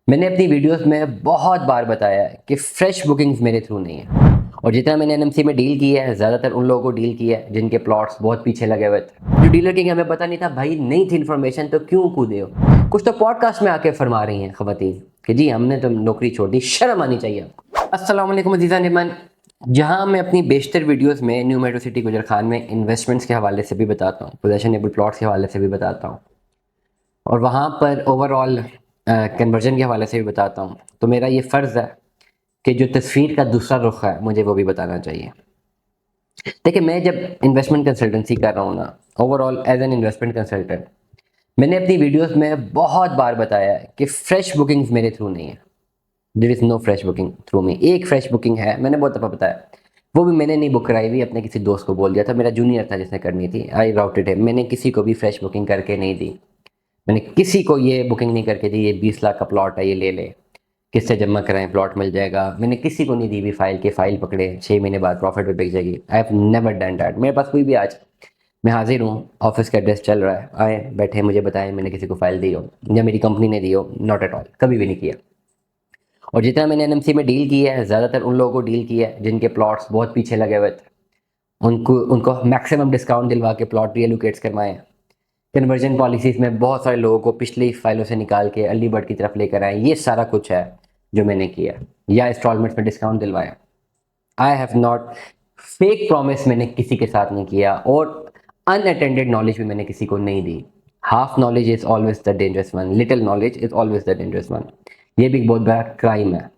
मैंने अपनी वीडियोस में बहुत बार बताया है कि फ्रेश बुकिंग्स मेरे थ्रू नहीं है। और जितना मैंने एनएमसी में डील किया है, ज़्यादातर उन लोगों को डील किया है जिनके प्लॉट्स बहुत पीछे लगे हुए थे। जो डीलर की हमें पता नहीं था, भाई नहीं थी इन्फॉर्मेशन तो क्यों कूदे हो। कुछ तो पॉडकास्ट में आके फरमा रही हैं खवातीन कि जी हमने तो नौकरी छोड़ दी, शर्म आनी चाहिए आपको। अस्सलाम वालेकुम अज़ीज़ान निमान। जहाँ मैं अपनी बेशतर वीडियोस में न्यू मेट्रो सिटी गुजर खान में इन्वेस्टमेंट्स के हवाले से भी बताता हूँ, पोजेशनेबल प्लॉट्स के हवाले से भी बताता हूँ, और वहाँ पर ओवरऑल कन्वर्जन के हवाले से भी बताता हूँ। तो मेरा ये फ़र्ज़ है कि जो तस्वीर का दूसरा रुख है मुझे वो भी बताना चाहिए। देखिए, मैं जब इन्वेस्टमेंट कंसल्टेंसी कर रहा हूँ ना, overall as an investment consultant, मैंने अपनी वीडियोस में बहुत बार बताया है कि फ्रेश बुकिंग्स मेरे थ्रू नहीं है। There is no fresh booking through me. एक फ्रेश बुकिंग है, मैंने बहुत दफ़ा बताया, वो भी मैंने नहीं बुक कराई हुई, अपने किसी दोस्त को बोल दिया था, मेरा जूनियर था जिसने करनी थी। आई राउटेड हिम। मैंने किसी को भी फ्रेश बुकिंग करके नहीं दी। मैंने किसी को ये बुकिंग नहीं करके दी, ये 20 लाख का प्लॉट है, ये ले ले, किससे जमा कराएं, प्लॉट मिल जाएगा। मैंने किसी को नहीं दी भी फाइल के, फाइल पकड़े 6 महीने बाद प्रॉफिट पे बिक जाएगी। I have never done that. मेरे पास कोई भी आज, मैं हाजिर हूँ, ऑफिस का एड्रेस चल रहा है, आए बैठे मुझे बताएं मैंने किसी को फाइल दी हो या मेरी कंपनी ने दी हो, नॉट एट ऑल, कभी भी नहीं किया। और जितना मैंने एनएमसी में डील किया है, ज़्यादातर उन लोगों को डील किया है जिनके प्लॉट्स बहुत पीछे लगे हुए थे। उनको उनको मैक्सिमम डिस्काउंट दिलवा के प्लॉट रीलोकेट्स करवाए। कन्वर्जन पॉलिसीज़ में बहुत सारे लोगों को पिछली फाइलों से निकाल के अर्ली बर्ड की तरफ लेकर आए। ये सारा कुछ है जो मैंने किया, या इंस्टॉलमेंट्स में डिस्काउंट दिलवाया। I have not, fake promise मैंने किसी के साथ नहीं किया, और अनअटेंडेड नॉलेज भी मैंने किसी को नहीं दी। Half knowledge is always the dangerous one, little knowledge is always the dangerous one. ये भी एक बहुत बड़ा क्राइम है।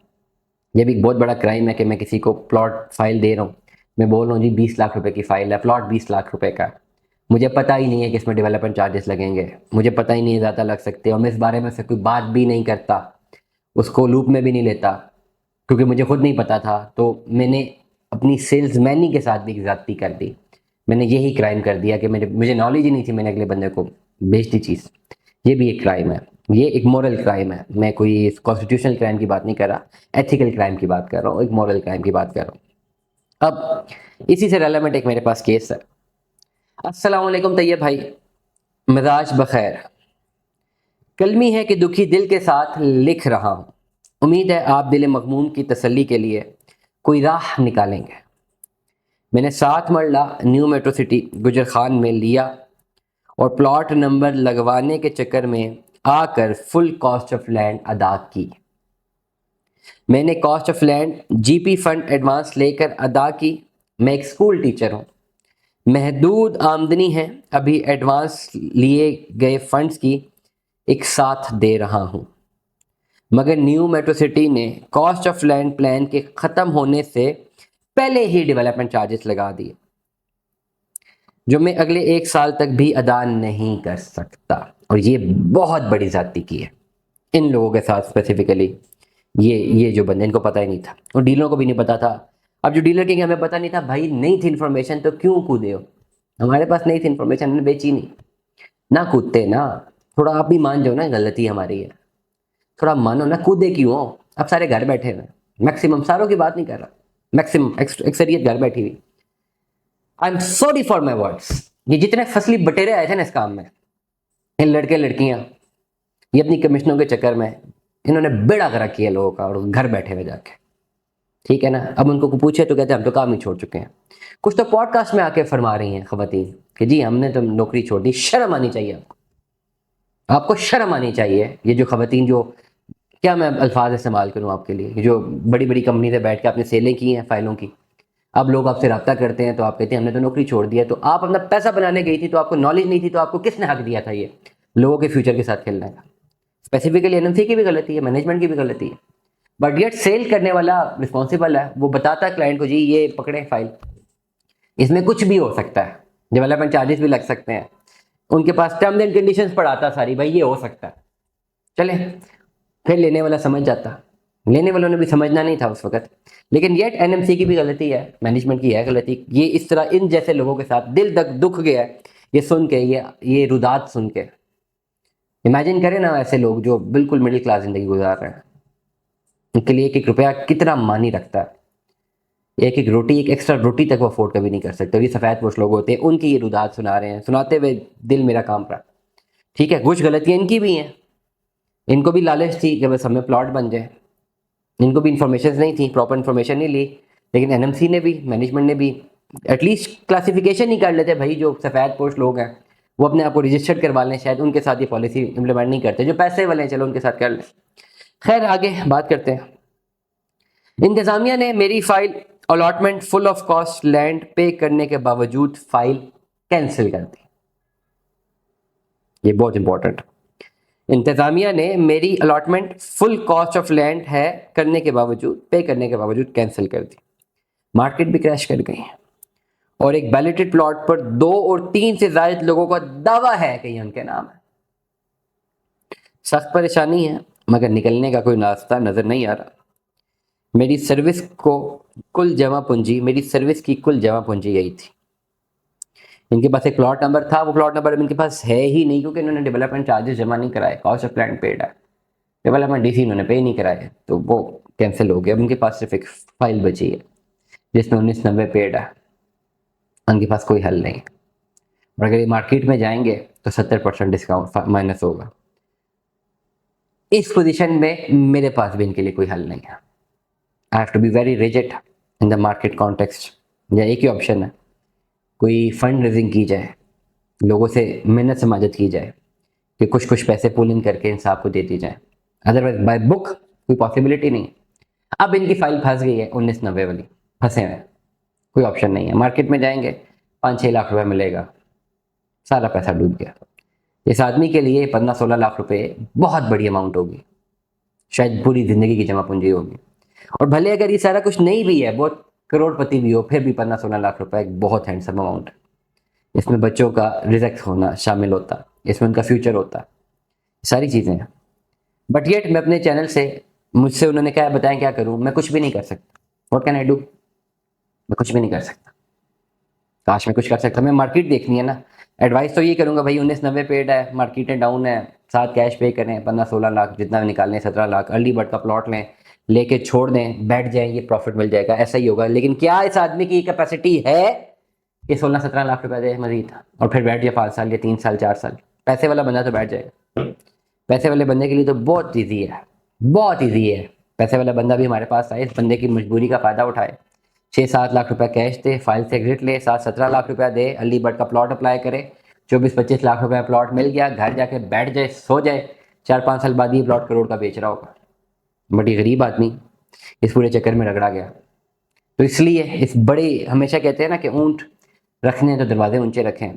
ये भी एक बहुत बड़ा क्राइम है कि मैं किसी को प्लॉट फाइल दे रहा हूँ, मैं बोल रहा हूँ जी 20 लाख रुपए की फाइल है, प्लॉट 20 लाख रुपए का है। मुझे पता ही नहीं है कि इसमें डेवलपमेंट चार्जेस लगेंगे, मुझे पता ही नहीं है ज़्यादा लग सकते हैं, और मैं इस बारे में से कोई बात भी नहीं करता, उसको लूप में भी नहीं लेता, क्योंकि मुझे खुद नहीं पता था। तो मैंने अपनी सेल्समैनी के साथ भी ज्यादती कर दी। मैंने यही क्राइम कर दिया कि मुझे नॉलेज ही नहीं थी, मैंने अगले बंदे को बेच दी चीज़। ये भी एक क्राइम है, ये एक मॉरल क्राइम है। मैं कोई कॉन्स्टिट्यूशनल क्राइम की बात नहीं कर रहा, एथिकल क्राइम की बात कर रहा हूँ, एक मॉरल क्राइम की बात कर रहा हूँ। अब इसी से रेलेवेंट एक मेरे पास केस है। अस्सलाम वालेकुम तैयब भाई, मिजाज बखैर। कलमी है कि दुखी दिल के साथ लिख रहा हूँ, उम्मीद है आप दिल मखमूम की तसल्ली के लिए कोई राह निकालेंगे। मैंने 7 मरला न्यू मेट्रो सिटी गुजर खान में लिया, और प्लॉट नंबर लगवाने के चक्कर में आकर फुल कॉस्ट ऑफ लैंड अदा की। मैंने cost of land GP fund advance लेकर अदा की। मैं एक स्कूल टीचर हूँ, महदूद आमदनी है, अभी एडवांस लिए गए फंड्स की एक साथ दे रहा हूँ। मगर न्यू मेट्रो सिटी ने कॉस्ट ऑफ लैंड प्लान के ख़त्म होने से पहले ही डेवलपमेंट चार्जेस लगा दिए, जो मैं अगले 1 साल तक भी अदा नहीं कर सकता। और ये बहुत बड़ी ज़्यादती की है इन लोगों के साथ स्पेसिफिकली। ये जो बंदे, इनको पता ही नहीं था, और डीलरों को भी नहीं पता था। अब जो डीलर के हमें पता नहीं था, भाई नहीं थी इन्फॉर्मेशन तो क्यों कूदे हो। हमारे पास नहीं थी इन्फॉर्मेशन, हमने बेची नहीं, ना कूदते ना। थोड़ा आप भी मान जाओ ना, गलती हमारी है, थोड़ा मानो ना, कूदे क्यों हो। अब सारे घर बैठे हैं, मैक्सिमम, सारों की बात नहीं कर रहा, मैक्सिमम एक्सरियत घर बैठी हुई। I am sorry for my words. ये जितने फसली बटेरे आए थे ना इस काम में, ये लड़के लड़कियां, ये अपनी कमिश्नों के चक्कर में इन्होंने बेड़ा गर्क किया लोगों का, और घर बैठे हुए जाके, ठीक है ना। अब उनको पूछे तो कहते हैं हम तो काम ही छोड़ चुके हैं। कुछ तो पॉडकास्ट में आके फरमा रही हैं खवातीन कि जी हमने तो नौकरी छोड़ दी, शर्म आनी चाहिए आपको, आपको शर्म आनी चाहिए। ये जो खवातीन, जो, क्या मैं अल्फाज इस्तेमाल करूँ आपके लिए, जो बड़ी बड़ी कंपनी से बैठ के आपने सेलें की हैं फाइलों की, अब लोग आपसे रब्ता करते हैं तो आप कहते हैं हमने तो नौकरी छोड़ दिया। तो आप अपना पैसा बनाने गई थी, तो आपको नॉलेज नहीं थी, तो आपको किसने हक दिया था ये लोगों के फ्यूचर के साथ खेलने का। स्पेसिफिकली एनएमसी की भी गलती है, मैनेजमेंट की भी गलती है, बट येट सेल करने वाला रिस्पॉन्सिबल है। वो बताता है क्लाइंट को जी ये पकड़े फाइल, इसमें कुछ भी हो सकता है, डेवलपमेंट चार्जेस भी लग सकते हैं, उनके पास टर्म्स एंड कंडीशंस पढ़ाता सारी, भाई ये हो सकता है, चले। फिर लेने वाला समझ जाता, लेने वालों ने भी समझना नहीं था उस वक्त। लेकिन येट एनएमसी की भी गलती है, मैनेजमेंट की है गलती। ये इस तरह इन जैसे लोगों के साथ दिल तक दुख गया है ये सुन के, ये रुदात सुन के। इमेजिन करें ना, ऐसे लोग जो बिल्कुल मिडिल क्लास जिंदगी गुजार रहे हैं, उनके लिए एक एक रुपया कितना मानी रखता है। एक एक रोटी, एक एक्स्ट्रा रोटी तक वो अफोर्ड कभी नहीं कर सकते। ये सफ़ेद पोश लोग होते हैं, उनकी ये रुदात सुना रहे हैं, सुनाते हुए दिल मेरा काम रहा। ठीक है, कुछ गलतियां इनकी भी हैं, इनको भी लालच थी कि बस हमें प्लॉट बन जाए, इनको भी इन्फॉर्मेशन नहीं थी, प्रॉपर इन्फॉर्मेशन नहीं ली, लेकिन एनएमसी ने भी, मैनेजमेंट ने भी एटलीस्ट क्लासिफिकेशन ही कर लेते भाई, जो सफ़ेद पोस्ट लोग हैं वो अपने आप को रजिस्टर्ड करवा लें, शायद उनके साथ ये पॉलिसी इंप्लीमेंट नहीं करते, जो पैसे वाले हैं चलो उनके साथ कर लें। खैर आगे बात करते हैं। इंतज़ामिया ने मेरी file allotment full of cost land पे करने के बावजूद फाइल कैंसिल कर दी। ये बहुत इंपॉर्टेंट। इंतज़ामिया ने मेरी allotment full cost of land है करने के बावजूद, पे करने के बावजूद कैंसिल कर दी। मार्केट भी क्रैश कर गई और एक बैलेटेड प्लॉट पर 2 और 3 से ज्यादा लोगों का दावा है कि ये उनके नाम है। सख्त परेशानी है मगर निकलने का कोई रास्ता नजर नहीं आ रहा। मेरी सर्विस की कुल जमा पूंजी यही थी। इनके पास एक प्लॉट नंबर था, वो प्लॉट नंबर इनके पास है ही नहीं क्योंकि इन्होंने डेवलपमेंट चार्जेस जमा नहीं कराए, कॉस्ट ऑफ लैंड पेड है, डेवलपमेंट डीसी इन्होंने पे नहीं कराए, तो वो कैंसिल हो गया। अब उनके पास सिर्फ एक फाइल बची है जिसमें 1990 पेड है, उनके पास कोई हल नहीं। और अगर ये मार्केट में जाएंगे तो 70% डिस्काउंट माइनस होगा। इस पोजीशन में मेरे पास भी इनके लिए कोई हल नहीं है। I have to be very rigid in the market context. या एक ही ऑप्शन है, कोई फंड रेजिंग की जाए, लोगों से मेहनत से मदद की जाए कि कुछ कुछ पैसे पुल इन करके इंसाफ को दे दी जाए, अदरवाइज बाय बुक कोई पॉसिबिलिटी नहीं। अब इनकी फाइल फंस गई है 1990 वाली, फंसे हुए, कोई ऑप्शन नहीं है। मार्केट में जाएंगे 5-6 लाख रुपए मिलेगा, सारा पैसा डूब गया। इस आदमी के लिए 15-16 लाख रुपए बहुत बड़ी अमाउंट होगी, शायद पूरी जिंदगी की जमा पूंजी होगी। और भले अगर ये सारा कुछ नहीं भी है, बहुत करोड़पति भी हो, फिर भी 15-16 लाख रुपए एक बहुत हैंडसम अमाउंट है। इसमें बच्चों का रिजल्ट होना शामिल होता, इसमें उनका फ्यूचर होता, सारी चीज़ें हैं। बट येट मैं अपने चैनल से, मुझसे उन्होंने क्या बताया क्या करूँ, मैं कुछ भी नहीं कर सकता। What can I do? मैं कुछ भी नहीं कर सकता। काश मैं कुछ कर सकता, मैं मार्केट देखनी है ना। एडवाइस तो ये करूंगा भाई 1990 पेड है, मार्केटें डाउन है, साथ कैश पे करें 15-16 लाख जितना निकालने, 17 लाख अर्ली बर्ड का प्लॉट लें, लेके छोड़ दें, बैठ जाएंगे, प्रॉफिट मिल जाएगा, ऐसा ही होगा। लेकिन क्या इस आदमी की कैपेसिटी है कि 16-17 लाख रुपए दे मजीद और फिर बैठ जाए 5 साल या 3 साल 4 साल? पैसे वाला बंदा तो बैठ जाएगा। पैसे वाले बंदे के लिए तो बहुत ईजी है, बहुत ईजी है। पैसे वाला बंदा भी हमारे पास आए, इस बंदे की मजबूरी का फ़ायदा उठाए, 6-7 लाख रुपए कैश दे, फाइल से एग्जिट ले, 7-17 लाख रुपया दे, अर्ली बर्ड का प्लॉट अप्लाई करे, 24-25 लाख रुपया प्लॉट मिल गया, घर जाके बैठ जाए, सो जाए, 4-5 साल बाद ये प्लॉट करोड़ का बेच रहा होगा। बट ये गरीब आदमी इस पूरे चक्कर में रगड़ा गया। तो इसलिए इस बड़े, हमेशा कहते हैं ना कि ऊंट रखने तो दरवाजे ऊंचे रखें,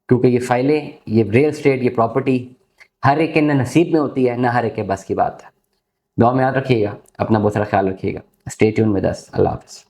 क्योंकि ये फाइलें, ये रियल स्टेट, ये प्रॉपर्टी हर एक के न नसीब में होती है, ना हर एक के बस की बात है। दुआ में याद रखिएगा, अपना बहुत सारा ख्याल रखिएगा। Stay tune with us. अल्लाह हाफ़िज़।